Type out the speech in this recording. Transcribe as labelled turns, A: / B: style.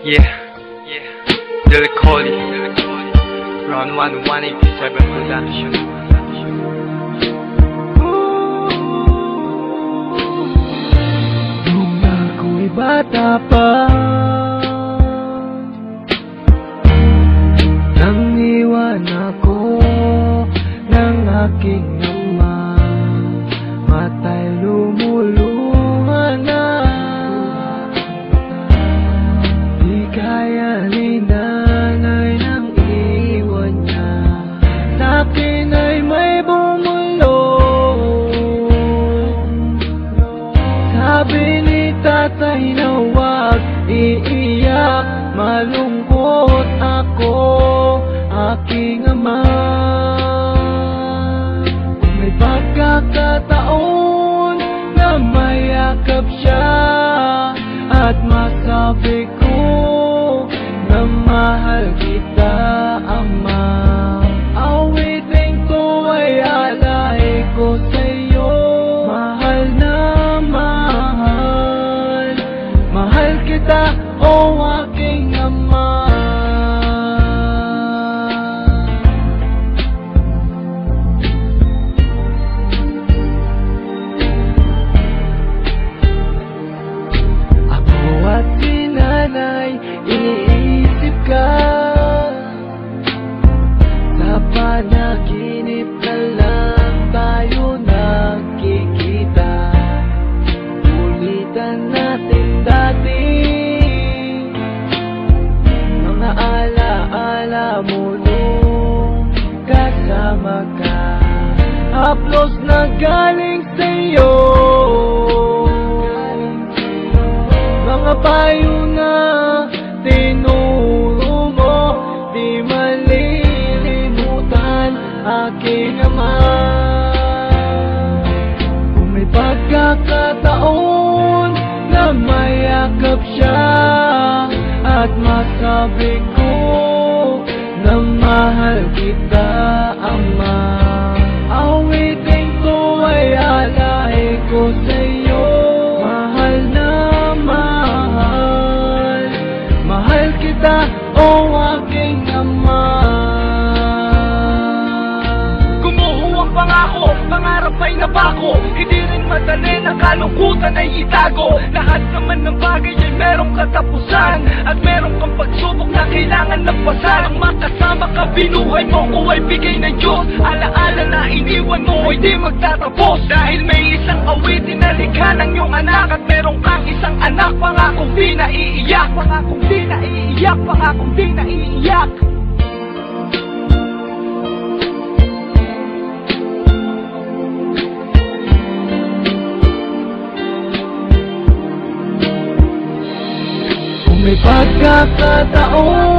A: Yeah, Del Cody, Round 1, 187 Production.
B: Nung ako'y bata pa, nang iwan ako ng aking ama, mata'y lumuluha na. Di kaya ni nanay nang iwan niya, sa'kin ay may bumulong. Sabi ni tatay na huwag iiyak, malungkot ako, aking ama. Kung may pagkakataon na mayakap siya at masabi ko na mahal kita, ama, awitin ko ay alay ko sa'yo. Mahal na mahal, mahal kita, o aking ama. Ako at si nanay, iniisip ka. Sa panaginip na lang tayo nagkikita. Ulitan natin dati mga alaala mo nung kasama ka. Haplos na galing sa'yo, mga payo na tinuro mo, di malilimutan, aking ama. Kung may pagkakataon na mayakap siya at masabi ko na mahal kita, ama, awitin ko ay alay ko sa'yo. Mahal na mahal, mahal kita, o aking ama.
C: Gumuho ang pangako, pangarap ay nabako. Hindi rin madali na kalungkutan ay itago. Lahat naman ng bagay ay merong katapusan, at meron kang pagsubok na kailangan lagpasan. Ang makasama ka, binuhay mo ko ay bigay ng Diyos. Alaala na iniwan mo ay di magtatapos, dahil may isang awitin na likha ng iyong anak. At meron kang isang anak, pangakong di naiiyak, pangakong di naiiyak, pangakong di naiiyak.
B: Kung may pagkakataon